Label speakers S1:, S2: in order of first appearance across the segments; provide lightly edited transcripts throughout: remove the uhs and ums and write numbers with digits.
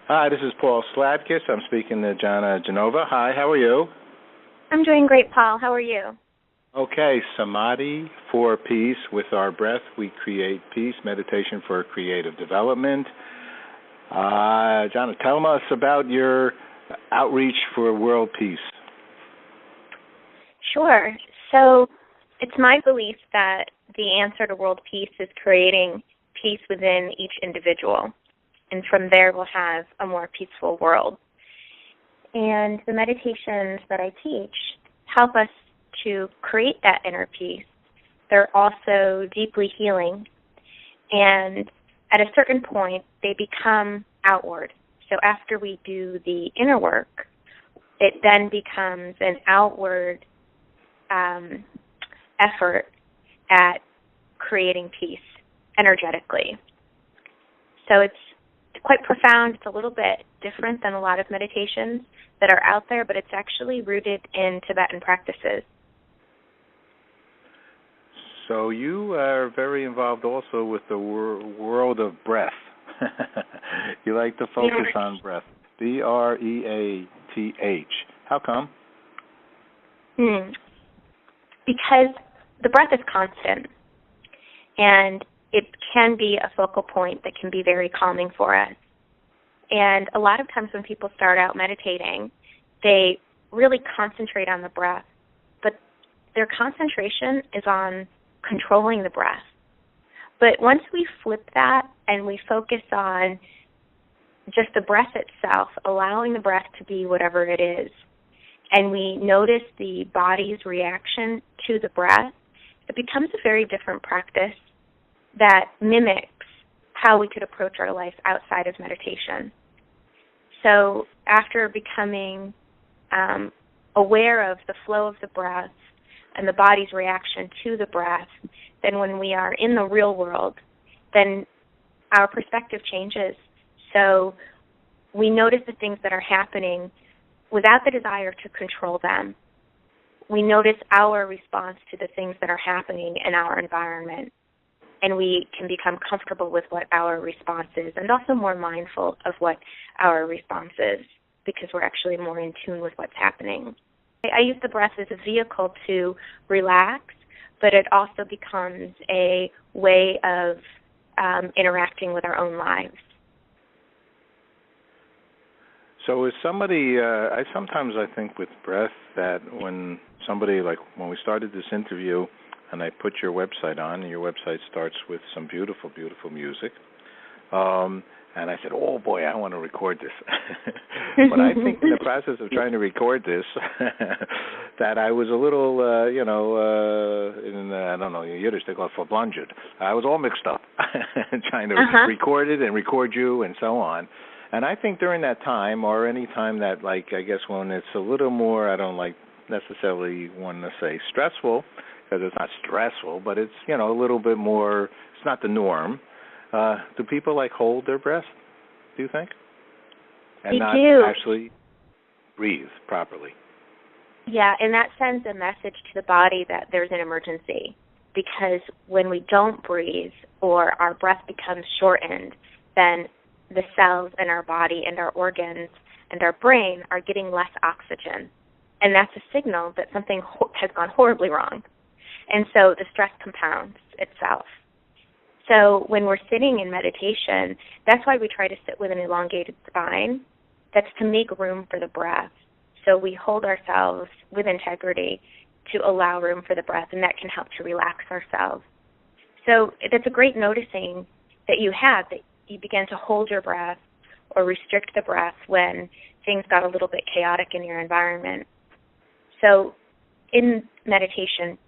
S1: Hi, this is Paul Sladkis. I'm speaking to Jona Genova. Hi, how are you?
S2: I'm doing great, Paul. How are you?
S1: Okay, Samadhi for peace. With our breath, we create peace. Meditation for creative development. Jona, tell us about your outreach for world peace.
S2: Sure. So it's my belief that the answer to world peace is creating peace within each individual. And from there, we'll have a more peaceful world. And the meditations that I teach help us to create that inner peace. They're also deeply healing. And at a certain point, they become outward. So after we do the inner work, it then becomes an outward effort at creating peace energetically. So it's quite profound. It's a little bit different than a lot of meditations that are out there, but it's actually rooted in Tibetan practices.
S1: So you are very involved also with the world of breath. You like to focus on breath. B-R-E-A-T-H. How come?
S2: Because the breath is constant, and it can be a focal point that can be very calming for us. And a lot of times when people start out meditating, they really concentrate on the breath, but their concentration is on controlling the breath. But once we flip that and we focus on just the breath itself, allowing the breath to be whatever it is, and we notice the body's reaction to the breath, it becomes a very different practice that mimics how we could approach our life outside of meditation. So after becoming aware of the flow of the breath and the body's reaction to the breath, then when we are in the real world, then our perspective changes. So we notice the things that are happening without the desire to control them. We notice our response to the things that are happening in our environment, and we can become comfortable with what our response is and also more mindful of what our response is because we're actually more in tune with what's happening. I use the breath as a vehicle to relax, but it also becomes a way of interacting with our own lives.
S1: So is somebody, I think with breath that when somebody, like when we started this interview and I put your website on, and your website starts with some beautiful, beautiful music, and I said, oh boy, I want to record this. But I think in the process of trying to record this, that I was a little, I don't know, in Yiddish they call it verblungered. I was all mixed up trying to record it and record you and so on. And I think during that time, or any time that, like, I guess when it's a little more, I don't like necessarily want to say stressful, because it's not stressful, but it's, a little bit more, it's not the norm. Do people, hold their breath, do you think? And not actually breathe properly.
S2: Yeah, and that sends a message to the body that there's an emergency, because when we don't breathe or our breath becomes shortened, then the cells in our body and our organs and our brain are getting less oxygen. And that's a signal that something has gone horribly wrong. And so the stress compounds itself. So when we're sitting in meditation, that's why we try to sit with an elongated spine. That's to make room for the breath. So we hold ourselves with integrity to allow room for the breath, and that can help to relax ourselves. So that's a great noticing that you had, that you began to hold your breath or restrict the breath when things got a little bit chaotic in your environment. So in meditation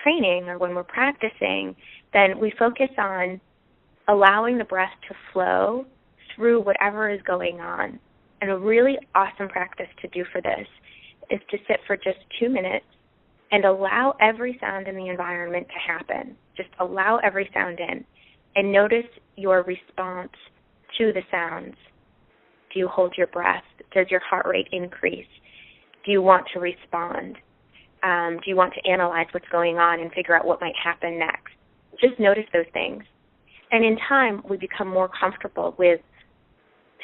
S2: training, or when we're practicing, then we focus on allowing the breath to flow through whatever is going on. And a really awesome practice to do for this is to sit for just 2 minutes and allow every sound in the environment to happen. Just allow every sound in and notice your response to the sounds. Do you hold your breath? Does your heart rate increase? Do you want to respond? Do you want to analyze what's going on and figure out what might happen next? Just notice those things. And in time, we become more comfortable with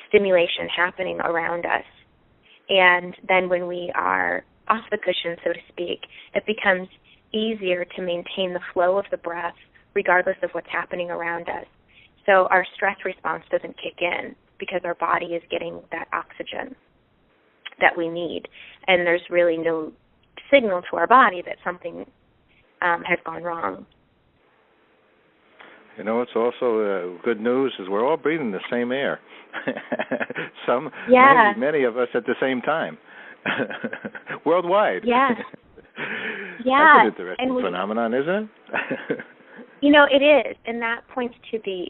S2: stimulation happening around us. And then when we are off the cushion, so to speak, it becomes easier to maintain the flow of the breath regardless of what's happening around us. So our stress response doesn't kick in because our body is getting that oxygen that we need. And there's really no signal to our body that something has gone wrong.
S1: You know, it's also good news is we're all breathing the same air. Many of us at the same time, worldwide.
S2: Yeah.
S1: That's an interesting phenomenon, isn't it?
S2: You know, it is, and that points to the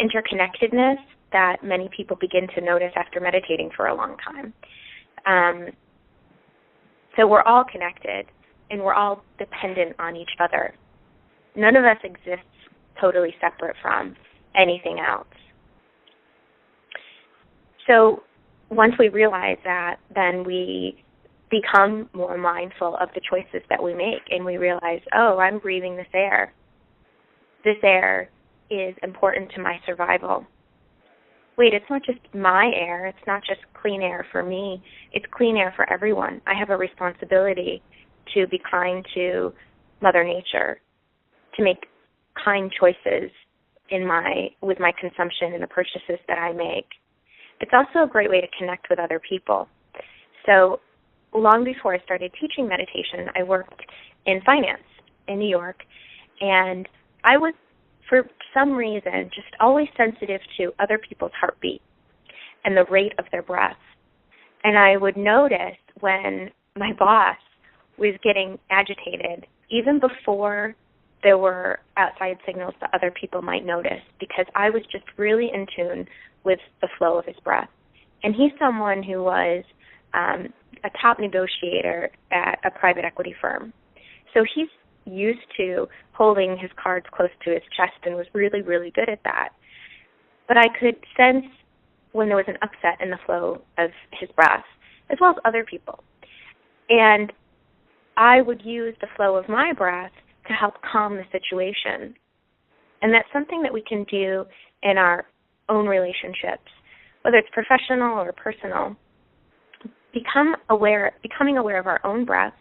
S2: interconnectedness that many people begin to notice after meditating for a long time. So we're all connected, and we're all dependent on each other. None of us exists totally separate from anything else. So once we realize that, then we become more mindful of the choices that we make, and we realize, oh, I'm breathing this air. This air is important to my survival. Wait, it's not just my air. It's not just clean air for me. It's clean air for everyone. I have a responsibility to be kind to Mother Nature, to make kind choices with my consumption and the purchases that I make. It's also a great way to connect with other people. So long before I started teaching meditation, I worked in finance in New York, and I was, for some reason, just always sensitive to other people's heartbeat and the rate of their breath. And I would notice when my boss was getting agitated, even before there were outside signals that other people might notice, because I was just really in tune with the flow of his breath. And he's someone who was a top negotiator at a private equity firm. So he's used to holding his cards close to his chest and was really, really good at that. But I could sense when there was an upset in the flow of his breath, as well as other people. And I would use the flow of my breath to help calm the situation. And that's something that we can do in our own relationships, whether it's professional or personal. Becoming aware of our own breath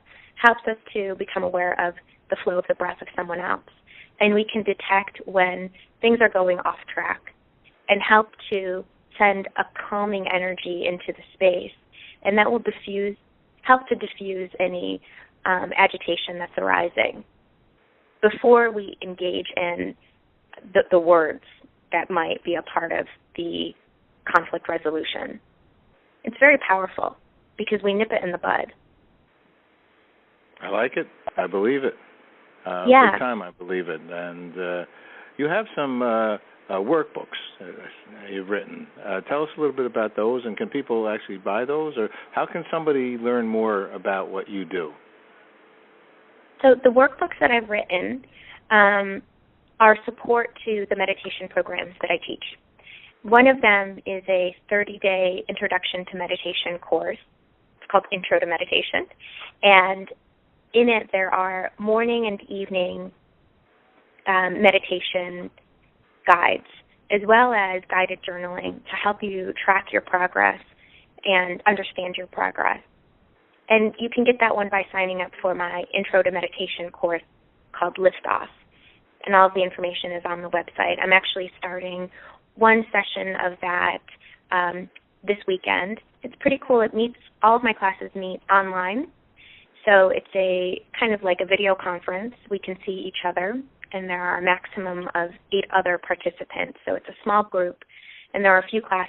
S2: helps us to become aware of the flow of the breath of someone else. And we can detect when things are going off track and help to send a calming energy into the space. And that will help to diffuse any agitation that's arising before we engage in the words that might be a part of the conflict resolution. It's very powerful because we nip it in the bud.
S1: I like it. I believe it. Big time, I believe it. And you have some workbooks you've written. Tell us a little bit about those, and can people actually buy those, or how can somebody learn more about what you do?
S2: So the workbooks that I've written are support to the meditation programs that I teach. One of them is a 30-day introduction to meditation course. It's called Intro to Meditation. And in it, there are morning and evening meditation guides, as well as guided journaling to help you track your progress and understand your progress. And you can get that one by signing up for my Intro to Meditation course called Liftoff. And all of the information is on the website. I'm actually starting one session of that this weekend. It's pretty cool. All of my classes meet online. So it's a kind of like a video conference. We can see each other, and there are a maximum of 8 other participants. So it's a small group, and there are a few class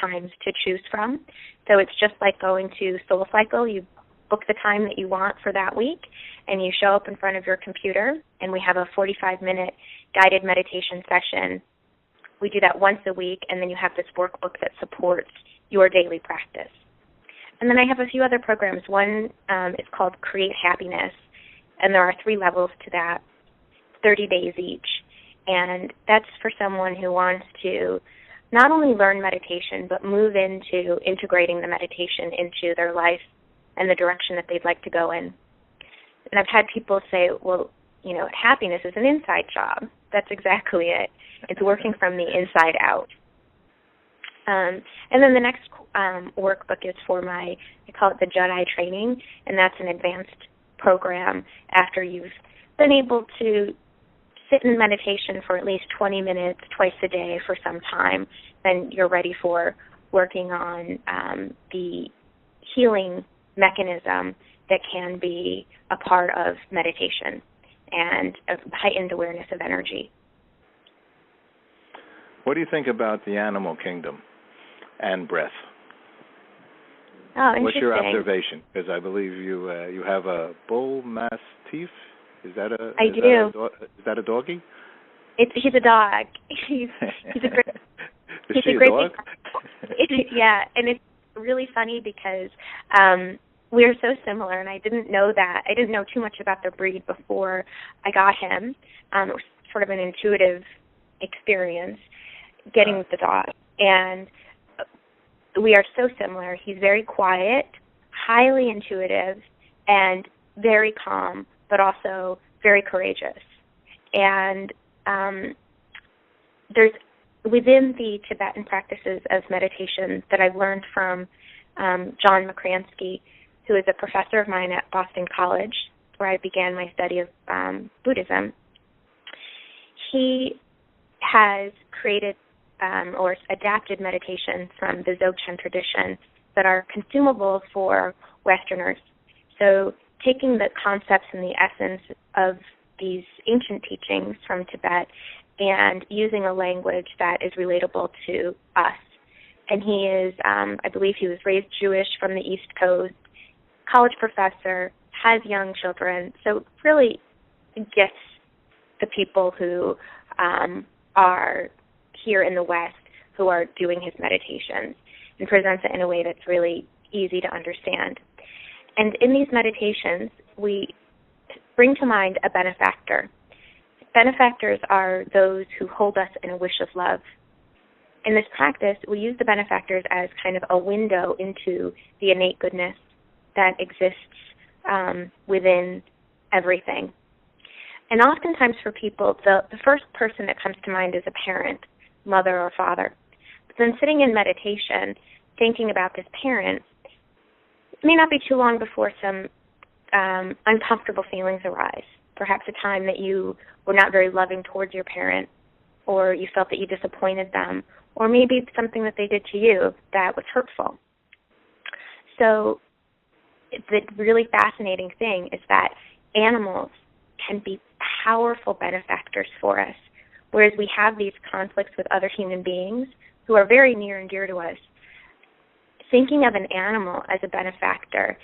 S2: times to choose from. So it's just like going to SoulCycle. You book the time that you want for that week, and you show up in front of your computer, and we have a 45-minute guided meditation session. We do that once a week, and then you have this workbook that supports your daily practice. And then I have a few other programs. One is called Create Happiness, and there are 3 levels to that, 30 days each. And that's for someone who wants to not only learn meditation, but move into integrating the meditation into their life and the direction that they'd like to go in. And I've had people say, well, you know, happiness is an inside job. That's exactly it. It's working from the inside out. And then the next workbook is for I call it the Jedi training, and that's an advanced program after you've been able to sit in meditation for at least 20 minutes twice a day for some time. Then you're ready for working on the healing mechanism that can be a part of meditation and a heightened awareness of energy.
S1: What do you think about the animal kingdom and breath?
S2: Oh, interesting.
S1: What's your observation? Because I believe you have a bull mastiff. Is that a?
S2: I do.
S1: Is that a doggy?
S2: He's a dog. He's a great.
S1: Is she a dog?
S2: Yeah, and it's really funny because we're so similar, and I didn't know that. I didn't know too much about the breed before I got him. It was sort of an intuitive experience getting with the dog, and we are so similar. He's very quiet, highly intuitive, and very calm, but also very courageous. And there's within the Tibetan practices of meditation that I've learned from John McCransky, who is a professor of mine at Boston College, where I began my study of Buddhism. He has created or adapted meditations from the Dzogchen tradition that are consumable for Westerners. So taking the concepts and the essence of these ancient teachings from Tibet and using a language that is relatable to us. And he is, I believe he was raised Jewish from the East Coast, college professor, has young children, so really gets the people who are here in the West who are doing his meditations and presents it in a way that's really easy to understand. And in these meditations, we bring to mind a benefactor. Benefactors are those who hold us in a wish of love. In this practice, we use the benefactors as kind of a window into the innate goodness that exists within everything. And oftentimes for people, the first person that comes to mind is a parent, mother or father. But then sitting in meditation, thinking about this parent, it may not be too long before some uncomfortable feelings arise. Perhaps a time that you were not very loving towards your parent, or you felt that you disappointed them, or maybe something that they did to you that was hurtful. So the really fascinating thing is that animals can be powerful benefactors for us, whereas we have these conflicts with other human beings who are very near and dear to us. Thinking of an animal as a benefactor,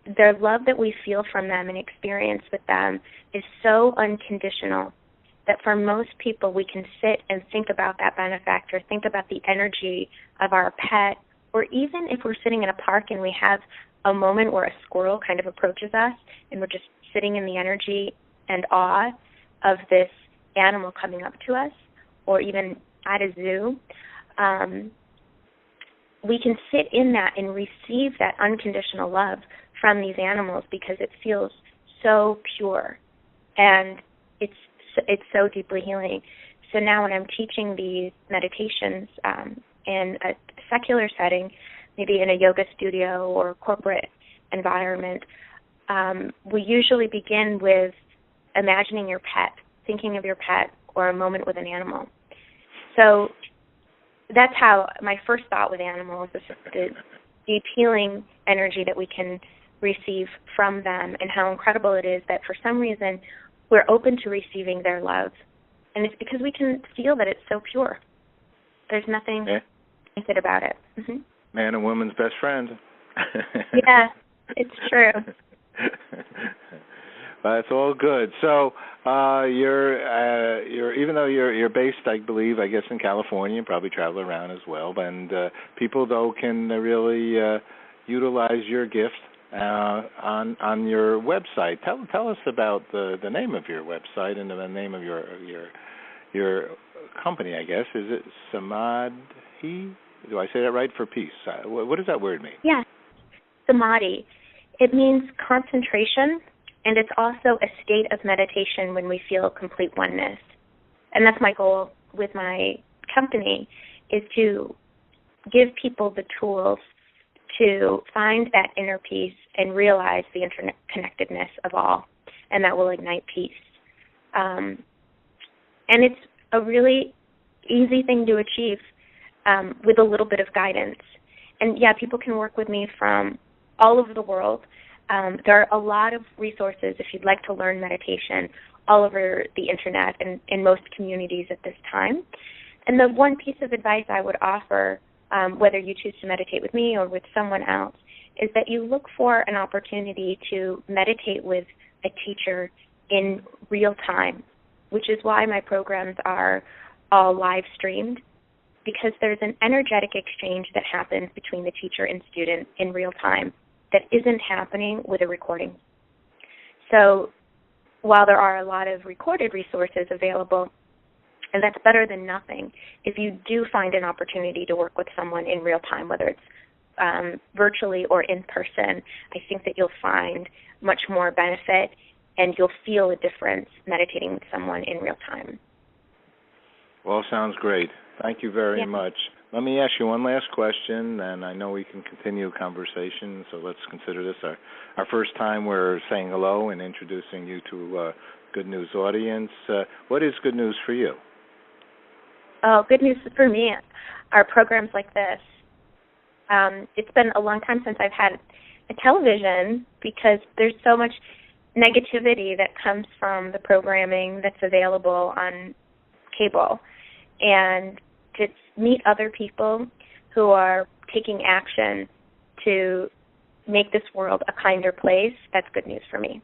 S2: the love that we feel from them and experience with them is so unconditional that for most people we can sit and think about that benefactor, think about the energy of our pet, or even if we're sitting in a park and we have a moment where a squirrel kind of approaches us and we're just sitting in the energy and awe of this animal coming up to us, or even at a zoo, we can sit in that and receive that unconditional love from these animals because it feels so pure and it's so deeply healing. So now when I'm teaching these meditations in a secular setting, maybe in a yoga studio or corporate environment, we usually begin with imagining your pet, thinking of your pet, or a moment with an animal. So that's how my first thought with animals is the deep healing energy that we can receive from them, and how incredible it is that for some reason we're open to receiving their love. And it's because we can feel that it's so pure. There's nothing tainted about it. Mm-hmm.
S1: Man and woman's best friend.
S2: Yeah, it's true.
S1: That's all good. So you're even though you're based, I believe, I guess in California, you probably travel around as well. And people though can really utilize your gift on your website. Tell us about the name of your website and the name of your company. I guess is it Samadhi? Do I say that right? For peace. What does that word mean?
S2: Yeah, Samadhi. It means concentration. And it's also a state of meditation when we feel complete oneness. And that's my goal with my company, is to give people the tools to find that inner peace and realize the interconnectedness of all, and that will ignite peace. And it's a really easy thing to achieve with a little bit of guidance. And, yeah, people can work with me from all over the world. There are a lot of resources if you'd like to learn meditation all over the Internet and in most communities at this time. And the one piece of advice I would offer, whether you choose to meditate with me or with someone else, is that you look for an opportunity to meditate with a teacher in real time, which is why my programs are all live streamed, because there's an energetic exchange that happens between the teacher and student in real time that isn't happening with a recording. So while there are a lot of recorded resources available, and that's better than nothing, if you do find an opportunity to work with someone in real time, whether it's virtually or in person, I think that you'll find much more benefit and you'll feel a difference meditating with someone in real time.
S1: Well, sounds great. Thank you very much. Let me ask you one last question, and I know we can continue conversation, so let's consider this our first time we're saying hello and introducing you to Good News audience. What is good news for you?
S2: Oh, good news for me are programs like this. It's been a long time since I've had a television because there's so much negativity that comes from the programming that's available on cable. And to meet other people who are taking action to make this world a kinder place, that's good news for me.